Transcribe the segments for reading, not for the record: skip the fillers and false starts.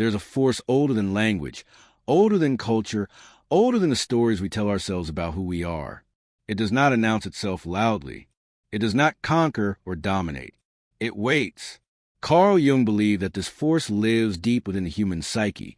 There's a force older than language, older than culture, older than the stories we tell ourselves about who we are. It does not announce itself loudly. It does not conquer or dominate. It waits. Carl Jung believed that this force lives deep within the human psyche,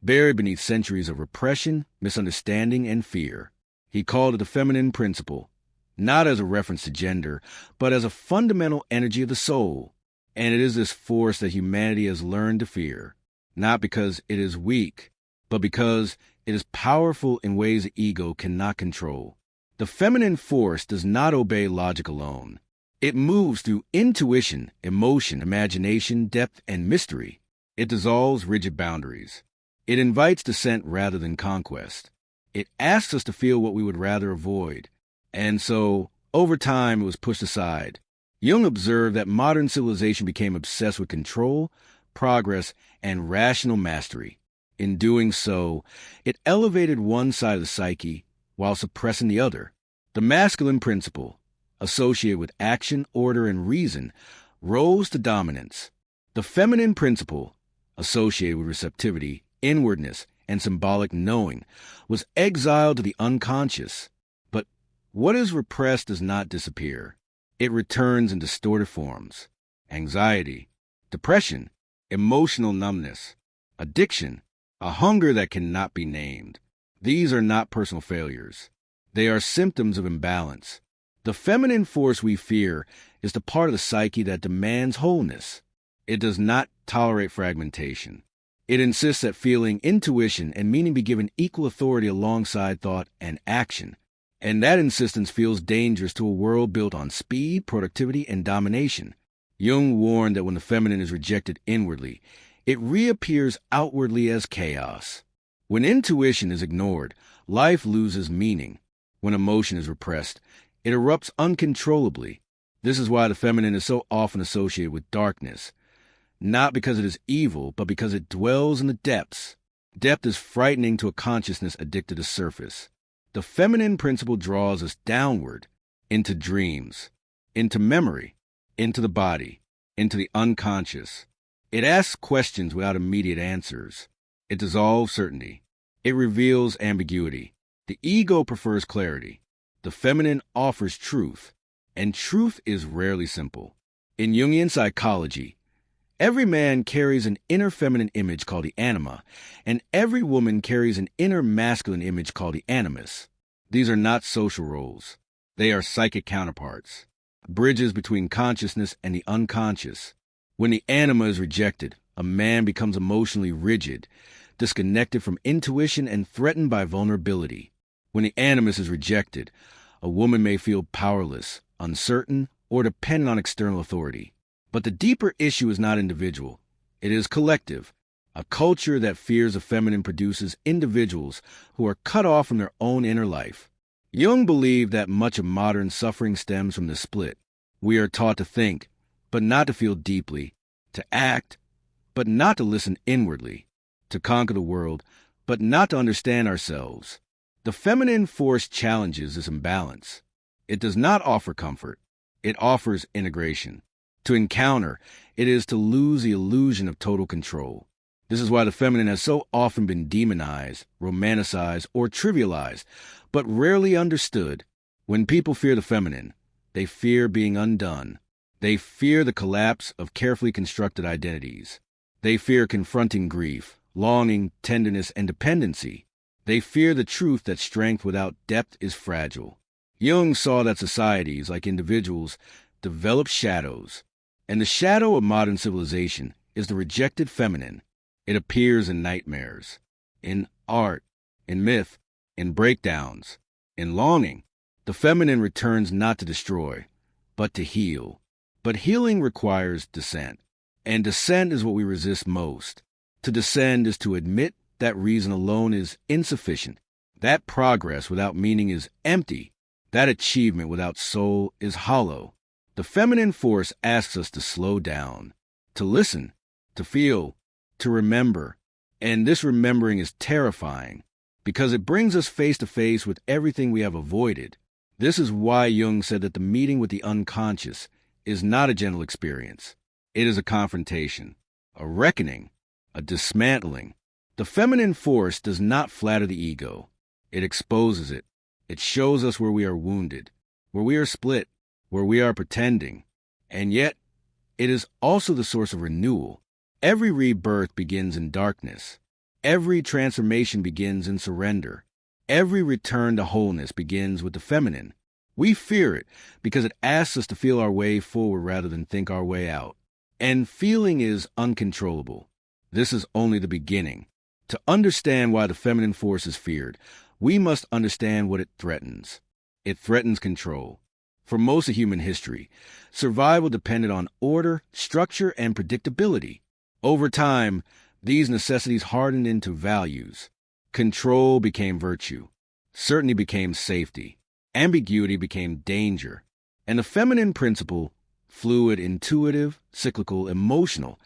buried beneath centuries of repression, misunderstanding, and fear. He called it the feminine principle, not as a reference to gender, but as a fundamental energy of the soul. And it is this force that humanity has learned to fear, not because it is weak, but because it is powerful in ways the ego cannot control. The feminine force does not obey logic alone. It moves through intuition, emotion, imagination, depth, and mystery. It dissolves rigid boundaries. It invites dissent rather than conquest. It asks us to feel what we would rather avoid. And so, over time, it was pushed aside. Jung observed that modern civilization became obsessed with control, progress, and rational mastery. In doing so, it elevated one side of the psyche while suppressing the other. The masculine principle, associated with action, order, and reason, rose to dominance. The feminine principle, associated with receptivity, inwardness, and symbolic knowing, was exiled to the unconscious. But what is repressed does not disappear. It returns in distorted forms. Anxiety, depression, emotional numbness, addiction, a hunger that cannot be named. These are not personal failures. They are symptoms of imbalance. The feminine force we fear is the part of the psyche that demands wholeness. It does not tolerate fragmentation. It insists that feeling, intuition, and meaning be given equal authority alongside thought and action. And that insistence feels dangerous to a world built on speed, productivity, and domination. Jung warned that when the feminine is rejected inwardly, it reappears outwardly as chaos. When intuition is ignored, life loses meaning. When emotion is repressed, it erupts uncontrollably. This is why the feminine is so often associated with darkness. Not because it is evil, but because it dwells in the depths. Depth is frightening to a consciousness addicted to surface. The feminine principle draws us downward, into dreams, into memory, into the body, into the unconscious. It asks questions without immediate answers. It dissolves certainty. It reveals ambiguity. The ego prefers clarity. The feminine offers truth, and truth is rarely simple. In Jungian psychology, every man carries an inner feminine image called the anima, and every woman carries an inner masculine image called the animus. These are not social roles. They are psychic counterparts, bridges between consciousness and the unconscious. When the anima is rejected, a man becomes emotionally rigid, disconnected from intuition and threatened by vulnerability. When the animus is rejected, a woman may feel powerless, uncertain, or dependent on external authority. But the deeper issue is not individual. It is collective. A culture that fears the feminine produces individuals who are cut off from their own inner life. Jung believed that much of modern suffering stems from this split. We are taught to think, but not to feel deeply, to act, but not to listen inwardly, to conquer the world, but not to understand ourselves. The feminine force challenges this imbalance. It does not offer comfort. It offers integration. To encounter, it is to lose the illusion of total control. This is why the feminine has so often been demonized, romanticized, or trivialized, but rarely understood. When people fear the feminine, they fear being undone. They fear the collapse of carefully constructed identities. They fear confronting grief, longing, tenderness, and dependency. They fear the truth that strength without depth is fragile. Jung saw that societies, like individuals, develop shadows. And the shadow of modern civilization is the rejected feminine. It appears in nightmares, in art, in myth, in breakdowns, in longing. The feminine returns not to destroy, but to heal. But healing requires dissent. And dissent is what we resist most. To descend is to admit that reason alone is insufficient. That progress without meaning is empty. That achievement without soul is hollow. The feminine force asks us to slow down, to listen, to feel, to remember. And this remembering is terrifying because it brings us face to face with everything we have avoided. This is why Jung said that the meeting with the unconscious is not a gentle experience. It is a confrontation, a reckoning, a a dismantling. The feminine force does not flatter the ego. It exposes it. It shows us where we are wounded, where we are split, where we are pretending. And yet, it is also the source of renewal. Every rebirth begins in darkness. Every transformation begins in surrender. Every return to wholeness begins with the feminine. We fear it because it asks us to feel our way forward rather than think our way out. And feeling is uncontrollable. This is only the beginning. To understand why the feminine force is feared, we must understand what it threatens. It threatens control. For most of human history, survival depended on order, structure, and predictability. Over time, these necessities hardened into values. Control became virtue. Certainty became safety. Ambiguity became danger. And the feminine principle, fluid, intuitive, cyclical, emotional,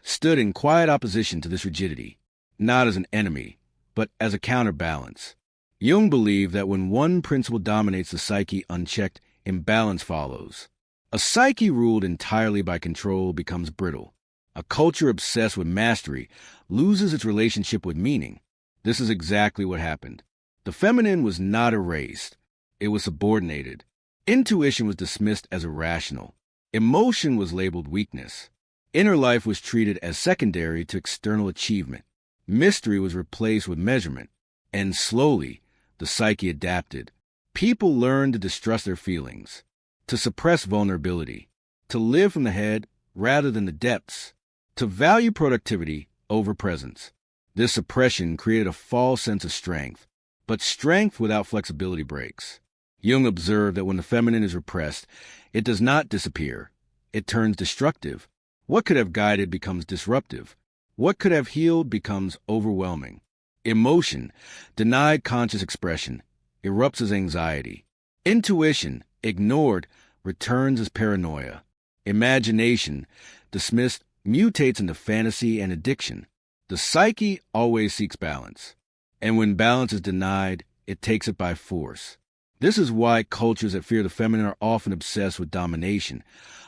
stood in quiet opposition to this rigidity, not as an enemy, but as a counterbalance. Jung believed that when one principle dominates the psyche unchecked, imbalance follows. A psyche ruled entirely by control becomes brittle. A culture obsessed with mastery loses its relationship with meaning. This is exactly what happened. The feminine was not erased. It was subordinated. Intuition was dismissed as irrational. Emotion was labeled weakness. Inner life was treated as secondary to external achievement. Mystery was replaced with measurement. And slowly, the psyche adapted. People learned to distrust their feelings, to suppress vulnerability, to live from the head rather than the depths, to value productivity over presence. This suppression created a false sense of strength, but strength without flexibility breaks. Jung observed that when the feminine is repressed, it does not disappear. It turns destructive. What could have guided becomes disruptive. What could have healed becomes overwhelming. Emotion, denied conscious expression, erupts as anxiety. Intuition, ignored, returns as paranoia. Imagination, dismissed, mutates into fantasy and addiction. The psyche always seeks balance, and when balance is denied, it takes it by force. This is why cultures that fear the feminine are often obsessed with domination,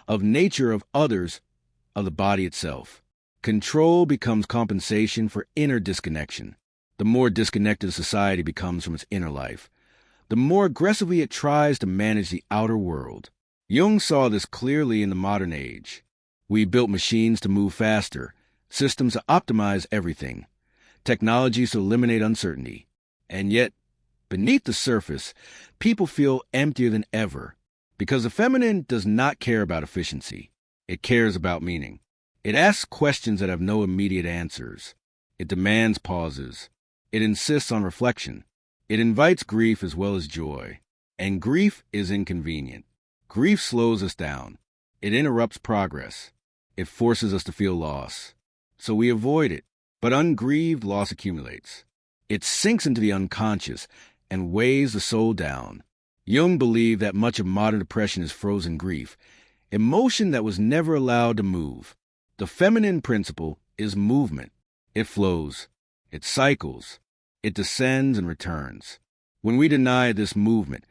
of nature, of others, of the body itself. Control becomes compensation for inner disconnection. The more disconnected society becomes from its inner life, the more aggressively it tries to manage the outer world. Jung saw this clearly in the modern age. We built machines to move faster, systems to optimize everything, technologies to eliminate uncertainty. And yet, beneath the surface, people feel emptier than ever, because the feminine does not care about efficiency. It cares about meaning. It asks questions that have no immediate answers. It demands pauses. It insists on reflection. It invites grief as well as joy. And grief is inconvenient. Grief slows us down. It interrupts progress. It forces us to feel loss. So we avoid it. But ungrieved, loss accumulates. It sinks into the unconscious and weighs the soul down. Jung believed that much of modern depression is frozen grief, emotion that was never allowed to move. The feminine principle is movement. It flows. It cycles. It descends and returns. When we deny this movement,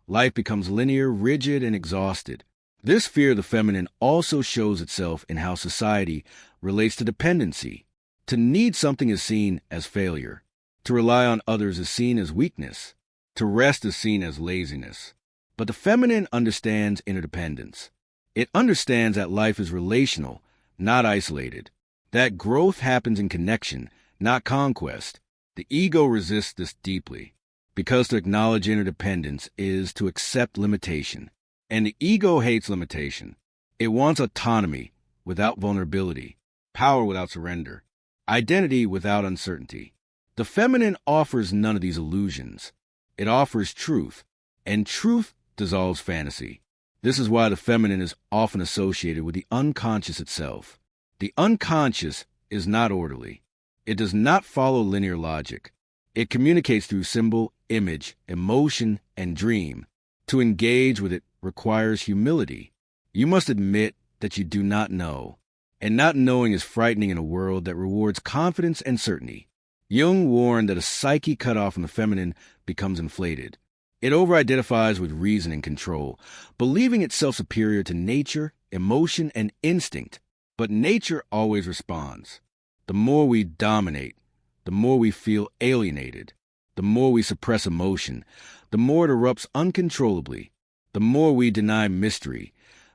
life becomes linear, rigid, and exhausted. This fear of the feminine also shows itself in how society relates to dependency. To need something is seen as failure. To rely on others is seen as weakness. To rest is seen as laziness. But the feminine understands interdependence. It understands that life is relational, not isolated. That growth happens in connection, not conquest. The ego resists this deeply, because to acknowledge interdependence is to accept limitation. And the ego hates limitation. It wants autonomy without vulnerability, power without surrender, identity without uncertainty. The feminine offers none of these illusions. It offers truth, and truth dissolves fantasy. This is why the feminine is often associated with the unconscious itself. The unconscious is not orderly. It does not follow linear logic. It communicates through symbol, image, emotion, and dream. To engage with it requires humility. You must admit that you do not know. And not knowing is frightening in a world that rewards confidence and certainty. Jung warned that a psyche cut off from the feminine becomes inflated. It over-identifies with reason and control, believing itself superior to nature, emotion, and instinct. But nature always responds. The more we dominate, the more we feel alienated. The more we suppress emotion, the more it erupts uncontrollably. The more we deny mystery,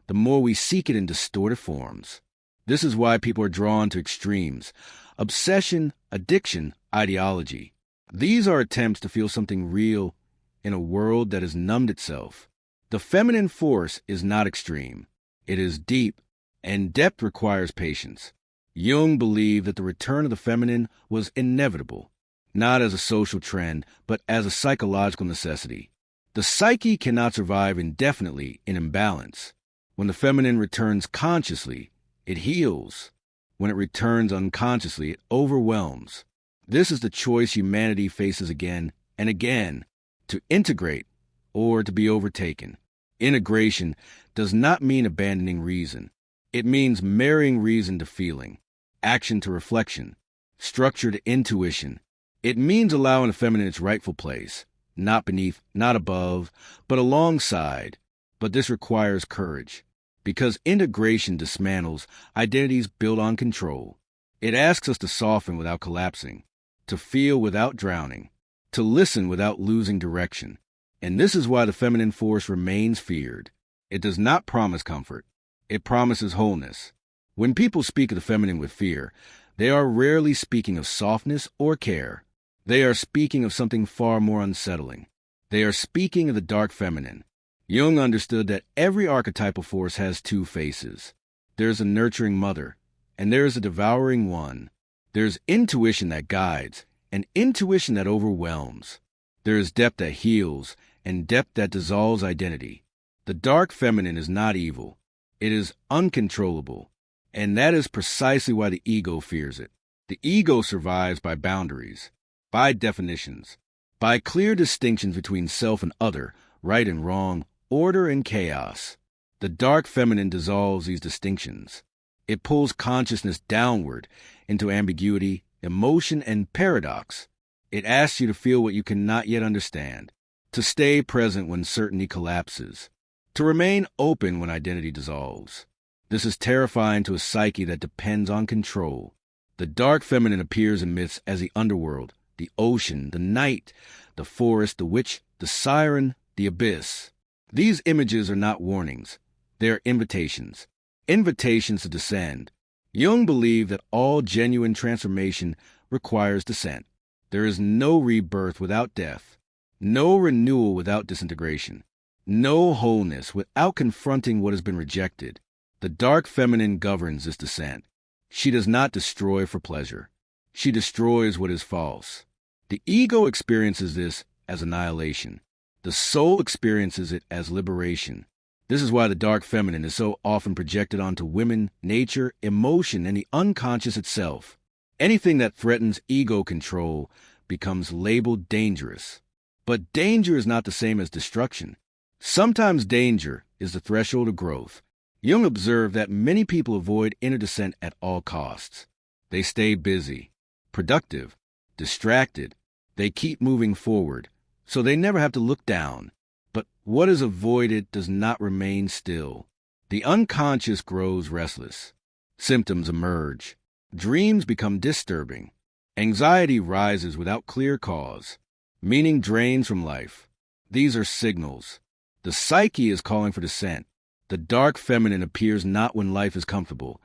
the more we seek it in distorted forms. This is why people are drawn to extremes: obsession, addiction, ideology. These are attempts to feel something real in a world that has numbed itself. The feminine force is not extreme. It is deep, and depth requires patience. Jung believed that the return of the feminine was inevitable, not as a social trend, but as a psychological necessity. The psyche cannot survive indefinitely in imbalance. When the feminine returns consciously, it heals. When it returns unconsciously, it overwhelms. This is the choice humanity faces again and again: to integrate or to be overtaken. Integration does not mean abandoning reason. It means marrying reason to feeling, action to reflection, structure to intuition. It means allowing the feminine its rightful place, not beneath, not above, but alongside. But this requires courage, because integration dismantles identities built on control. It asks us to soften without collapsing, to feel without drowning, to listen without losing direction. And this is why the feminine force remains feared. It does not promise comfort. It promises wholeness. When people speak of the feminine with fear, they are rarely speaking of softness or care. They are speaking of something far more unsettling. They are speaking of the dark feminine. Jung understood that every archetypal force has two faces. There's a nurturing mother, and there is a devouring one. There's intuition that guides, and intuition that overwhelms. There is depth that heals, and depth that dissolves identity. The dark feminine is not evil. It is uncontrollable, and that is precisely why the ego fears it. The ego survives by boundaries, by definitions, by clear distinctions between self and other, right and wrong, order and chaos. The dark feminine dissolves these distinctions. It pulls consciousness downward into ambiguity, emotion, and paradox. It asks you to feel what you cannot yet understand, to stay present when certainty collapses, to remain open when identity dissolves. This is terrifying to a psyche that depends on control. The dark feminine appears in myths as the underworld, the ocean, the night, the forest, the witch, the siren, the abyss. These images are not warnings. They are invitations. Invitations to descend. Jung believed that all genuine transformation requires descent. There is no rebirth without death, no renewal without disintegration, no wholeness without confronting what has been rejected. The dark feminine governs this descent. She does not destroy for pleasure. She destroys what is false. The ego experiences this as annihilation. The soul experiences it as liberation. This is why the dark feminine is so often projected onto women, nature, emotion, and the unconscious itself. Anything that threatens ego control becomes labeled dangerous. But danger is not the same as destruction. Sometimes danger is the threshold of growth. Jung observed that many people avoid inner descent at all costs. They stay busy, productive, distracted. They keep moving forward, so they never have to look down. But what is avoided does not remain still. The unconscious grows restless. Symptoms emerge. Dreams become disturbing. Anxiety rises without clear cause. Meaning drains from life. These are signals. The psyche is calling for descent. The dark feminine appears not when life is comfortable,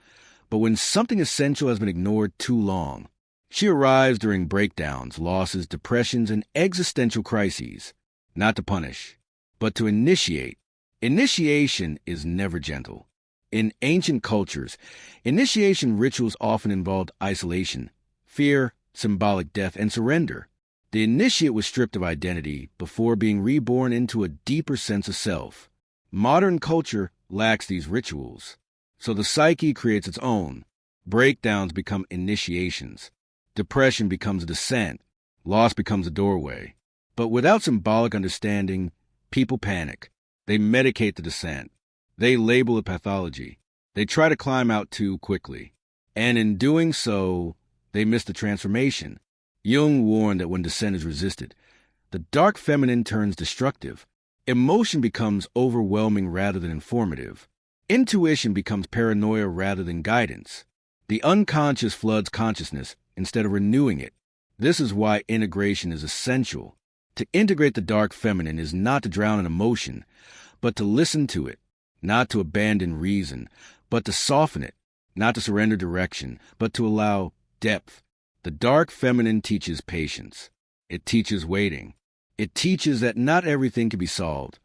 but when something essential has been ignored too long. She arrives during breakdowns, losses, depressions, and existential crises, not to punish, but to initiate. Initiation is never gentle. In ancient cultures, initiation rituals often involved isolation, fear, symbolic death, and surrender. The initiate was stripped of identity before being reborn into a deeper sense of self. Modern culture lacks these rituals, so the psyche creates its own. Breakdowns become initiations. Depression becomes a descent. Loss becomes a doorway. But without symbolic understanding, people panic. They medicate the descent. They label it pathology. They try to climb out too quickly. And in doing so, they miss the transformation. Jung warned that when descent is resisted, the dark feminine turns destructive. Emotion becomes overwhelming rather than informative. Intuition becomes paranoia rather than guidance. The unconscious floods consciousness instead of renewing it. This is why integration is essential. To integrate the dark feminine is not to drown in emotion, but to listen to it, not to abandon reason, but to soften it, not to surrender direction, but to allow depth. The dark feminine teaches patience. It teaches waiting. It teaches that not everything can be solved.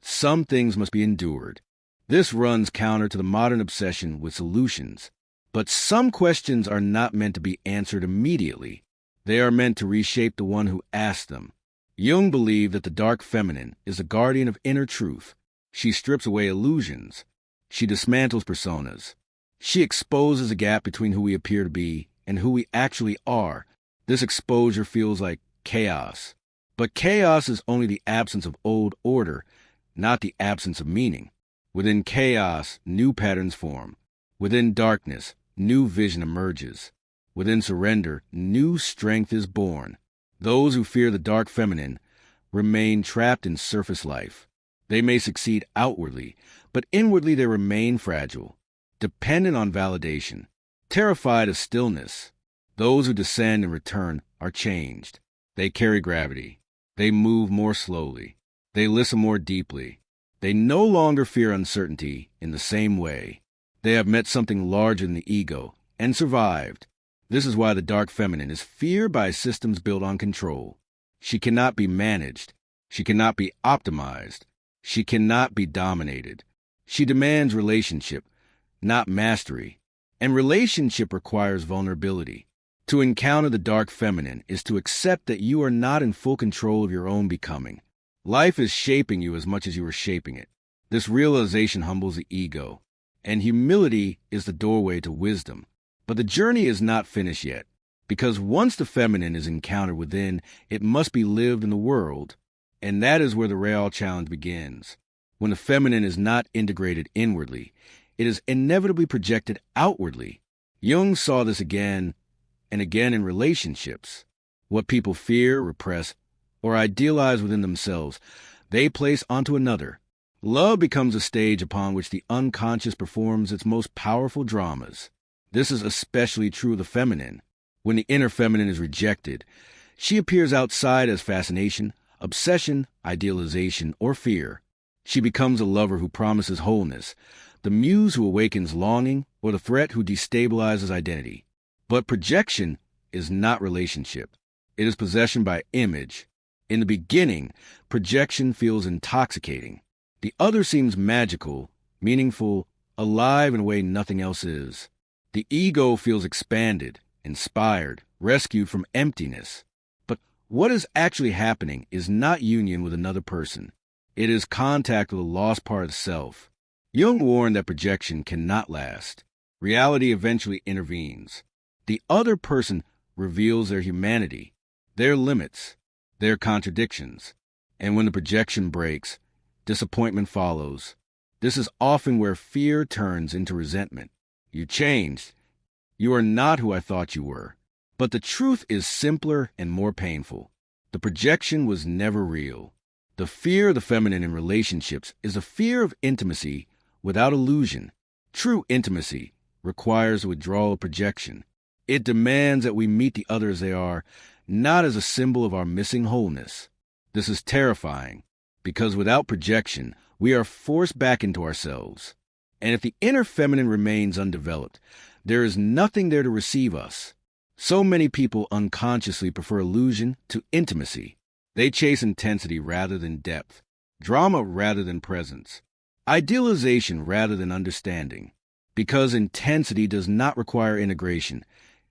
Some things must be endured. This runs counter to the modern obsession with solutions. But some questions are not meant to be answered immediately. They are meant to reshape the one who asked them. Jung believed that the dark feminine is the guardian of inner truth. She strips away illusions. She dismantles personas. She exposes a gap between who we appear to be and who we actually are. This exposure feels like chaos. But chaos is only the absence of old order, not the absence of meaning. Within chaos, new patterns form. Within darkness, new vision emerges. Within surrender, new strength is born. Those who fear the dark feminine remain trapped in surface life. They may succeed outwardly, but inwardly they remain fragile, dependent on validation, terrified of stillness. Those who descend and return are changed. They carry gravity. They move more slowly. They listen more deeply. They no longer fear uncertainty in the same way. They have met something larger than the ego and survived. This is why the dark feminine is feared by systems built on control. She cannot be managed. She cannot be optimized. She cannot be dominated. She demands relationship, not mastery. And relationship requires vulnerability. To encounter the dark feminine is to accept that you are not in full control of your own becoming. Life is shaping you as much as you are shaping it. This realization humbles the ego, and humility is the doorway to wisdom. But the journey is not finished yet, because once the feminine is encountered within, it must be lived in the world, and that is where the real challenge begins. When the feminine is not integrated inwardly, it is inevitably projected outwardly. Jung saw this again and again in relationships. What people fear, repress, or idealize within themselves, they place onto another. Love becomes a stage upon which the unconscious performs its most powerful dramas. This is especially true of the feminine. When the inner feminine is rejected, she appears outside as fascination, obsession, idealization, or fear. She becomes a lover who promises wholeness, the muse who awakens longing, or the threat who destabilizes identity. But projection is not relationship. It is possession by image. In the beginning, projection feels intoxicating. The other seems magical, meaningful, alive in a way nothing else is. The ego feels expanded, inspired, rescued from emptiness. But what is actually happening is not union with another person. It is contact with a lost part of self. Jung warned that projection cannot last. Reality eventually intervenes. The other person reveals their humanity, their limits, their contradictions. And when the projection breaks, disappointment follows. This is often where fear turns into resentment. You changed. You are not who I thought you were. But the truth is simpler and more painful. The projection was never real. The fear of the feminine in relationships is a fear of intimacy without illusion. True intimacy requires withdrawal of projection. It demands that we meet the other as they are, not as a symbol of our missing wholeness. This is terrifying, because without projection, we are forced back into ourselves. And if the inner feminine remains undeveloped, there is nothing there to receive us. So many people unconsciously prefer illusion to intimacy. They chase intensity rather than depth, drama rather than presence, idealization rather than understanding. Because intensity does not require integration,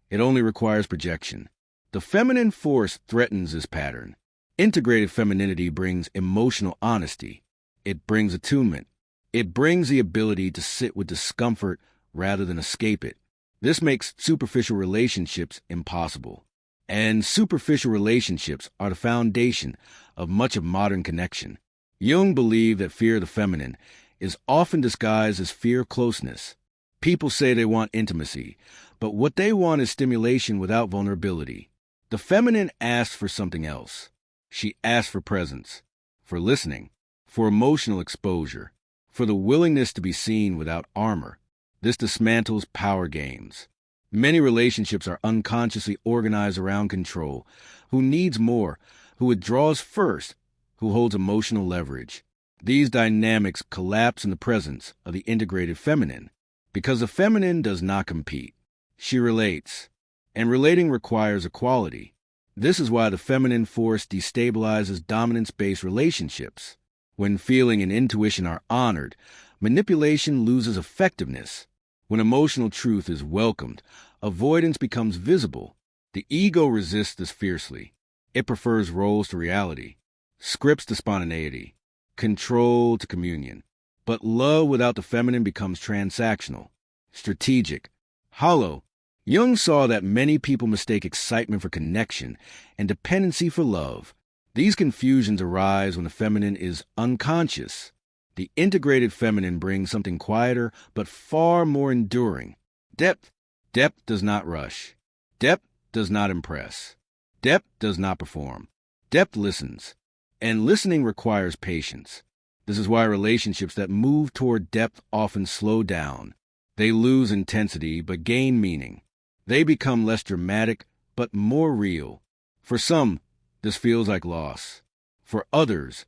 it only requires projection. The feminine force threatens this pattern. Integrated femininity brings emotional honesty. It brings attunement. It brings the ability to sit with discomfort rather than escape it. This makes superficial relationships impossible. And superficial relationships are the foundation of much of modern connection. Jung believed that fear of the feminine is often disguised as fear of closeness. People say they want intimacy, but what they want is stimulation without vulnerability. The feminine asks for something else. She asks for presence, for listening, for emotional exposure, for the willingness to be seen without armor. This dismantles power games. Many relationships are unconsciously organized around control. Who needs more? Who withdraws first? Who holds emotional leverage? These dynamics collapse in the presence of the integrated feminine, because the feminine does not compete. She relates, and relating requires equality. This is why the feminine force destabilizes dominance-based relationships. When feeling and intuition are honored, manipulation loses effectiveness. When emotional truth is welcomed, avoidance becomes visible. The ego resists this fiercely. It prefers roles to reality, scripts to spontaneity, control to communion. But love without the feminine becomes transactional, strategic, hollow. Jung saw that many people mistake excitement for connection and dependency for love. These confusions arise when the feminine is unconscious. The integrated feminine brings something quieter but far more enduring. Depth. Depth does not rush. Depth does not impress. Depth does not perform. Depth listens. And listening requires patience. This is why relationships that move toward depth often slow down. They lose intensity but gain meaning. They become less dramatic but more real. For some, this feels like loss. For others,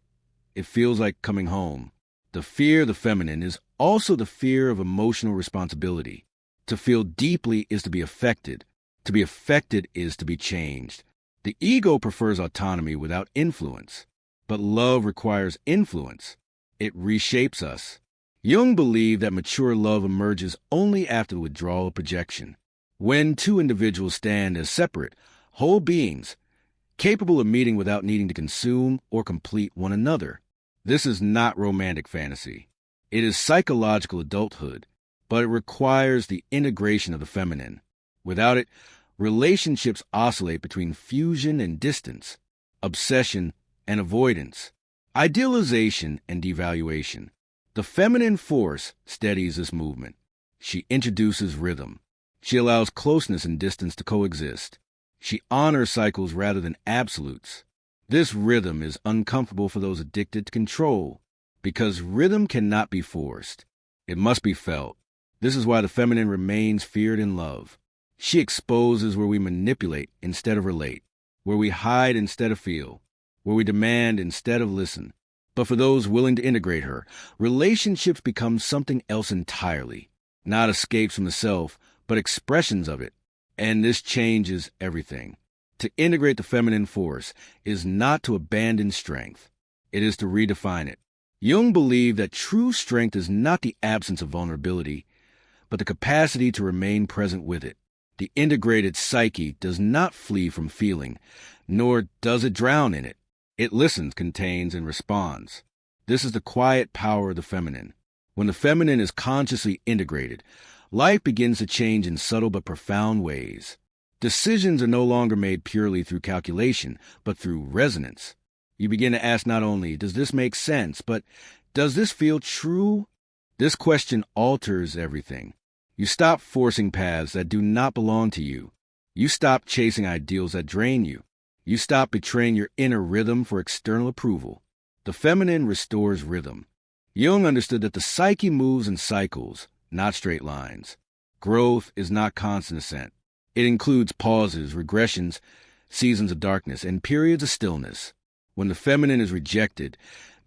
it feels like coming home. The fear of the feminine is also the fear of emotional responsibility. To feel deeply is to be affected. To be affected is to be changed. The ego prefers autonomy without influence, but love requires influence. It reshapes us. Jung believed that mature love emerges only after the withdrawal of projection. When two individuals stand as separate, whole beings, capable of meeting without needing to consume or complete one another. This is not romantic fantasy. It is psychological adulthood, but it requires the integration of the feminine. Without it, relationships oscillate between fusion and distance, obsession and avoidance, idealization and devaluation. The feminine force steadies this movement. She introduces rhythm. She allows closeness and distance to coexist. She honors cycles rather than absolutes. This rhythm is uncomfortable for those addicted to control, because rhythm cannot be forced. It must be felt. This is why the feminine remains feared in love. She exposes where we manipulate instead of relate, where we hide instead of feel, where we demand instead of listen. But for those willing to integrate her, relationships become something else entirely, not escapes from the self, but expressions of it. And this changes everything. To integrate the feminine force is not to abandon strength. It is to redefine it. Jung believed that true strength is not the absence of vulnerability, but the capacity to remain present with it. The integrated psyche does not flee from feeling, nor does it drown in it. It listens, contains, and responds. This is the quiet power of the feminine. When the feminine is consciously integrated, life begins to change in subtle but profound ways. Decisions are no longer made purely through calculation, but through resonance. You begin to ask not only, does this make sense, but does this feel true? This question alters everything. You stop forcing paths that do not belong to you. You stop chasing ideals that drain you. You stop betraying your inner rhythm for external approval. The feminine restores rhythm. Jung understood that the psyche moves in cycles, not straight lines. Growth is not constant ascent. It includes pauses, regressions, seasons of darkness, and periods of stillness. When the feminine is rejected,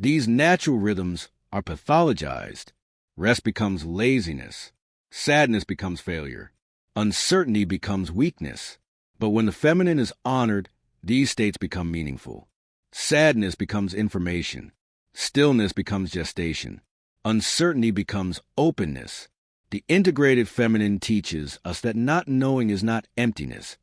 these natural rhythms are pathologized. Rest becomes laziness. Sadness becomes failure. Uncertainty becomes weakness. But when the feminine is honored, these states become meaningful. Sadness becomes information. Stillness becomes gestation. Uncertainty becomes openness. The integrated feminine teaches us that not knowing is not emptiness.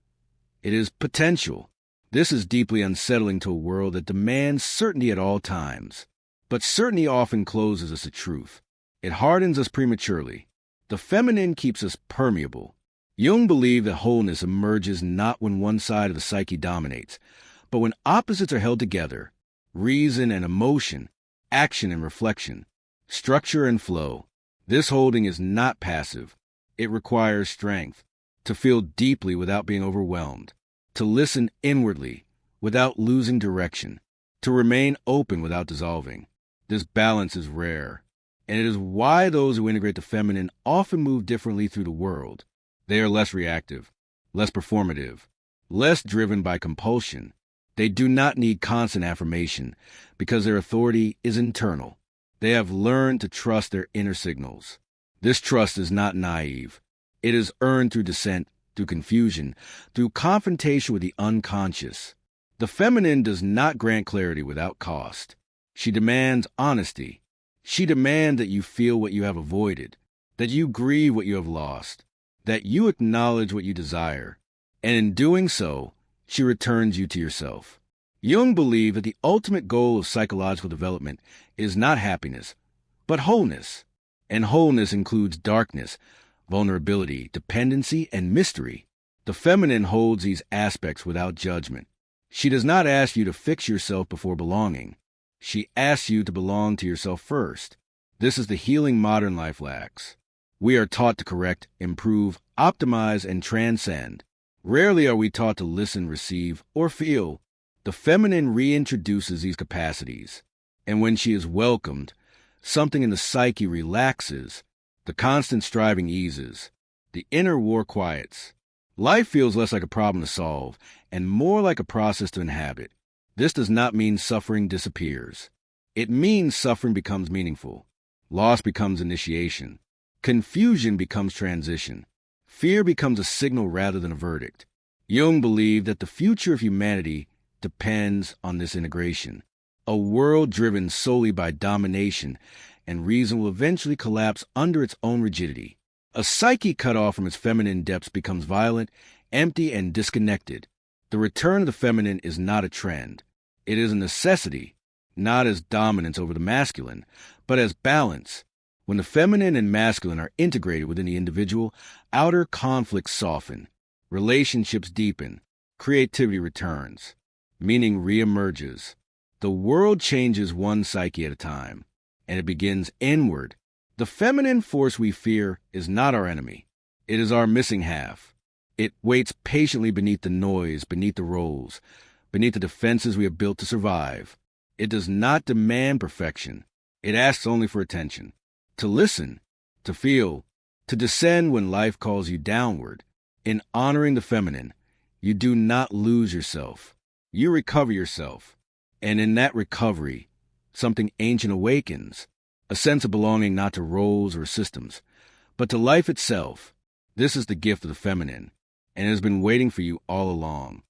It is potential. This is deeply unsettling to a world that demands certainty at all times. But certainty often closes us to truth. It hardens us prematurely. The feminine keeps us permeable. Jung believed that wholeness emerges not when one side of the psyche dominates, but when opposites are held together: reason and emotion, action and reflection, structure and flow. This holding is not passive. It requires strength, to feel deeply without being overwhelmed, to listen inwardly without losing direction, to remain open without dissolving. This balance is rare, and it is why those who integrate the feminine often move differently through the world. They are less reactive, less performative, less driven by compulsion. They do not need constant affirmation because their authority is internal. They have learned to trust their inner signals. This trust is not naive. It is earned through dissent, through confusion, through confrontation with the unconscious. The feminine does not grant clarity without cost. She demands honesty. She demands that you feel what you have avoided, that you grieve what you have lost, that you acknowledge what you desire, and in doing so, she returns you to yourself. Jung believed that the ultimate goal of psychological development is not happiness, but wholeness. And wholeness includes darkness, vulnerability, dependency, and mystery. The feminine holds these aspects without judgment. She does not ask you to fix yourself before belonging. She asks you to belong to yourself first. This is the healing modern life lacks. We are taught to correct, improve, optimize, and transcend. Rarely are we taught to listen, receive, or feel. The feminine reintroduces these capacities. And when she is welcomed, something in the psyche relaxes, the constant striving eases, the inner war quiets. Life feels less like a problem to solve and more like a process to inhabit. This does not mean suffering disappears. It means suffering becomes meaningful. Loss becomes initiation. Confusion becomes transition. Fear becomes a signal rather than a verdict. Jung believed that the future of humanity depends on this integration. A world driven solely by domination and reason will eventually collapse under its own rigidity. A psyche cut off from its feminine depths becomes violent, empty, and disconnected. The return of the feminine is not a trend. It is a necessity, not as dominance over the masculine, but as balance. When the feminine and masculine are integrated within the individual, outer conflicts soften, relationships deepen, creativity returns, meaning reemerges. The world changes one psyche at a time, and it begins inward. The feminine force we fear is not our enemy. It is our missing half. It waits patiently beneath the noise, beneath the roles, beneath the defenses we have built to survive. It does not demand perfection. It asks only for attention, to listen, to feel, to descend when life calls you downward. In honoring the feminine, you do not lose yourself. You recover yourself. And in that recovery, something ancient awakens, a sense of belonging not to roles or systems, but to life itself. This is the gift of the feminine, and it has been waiting for you all along.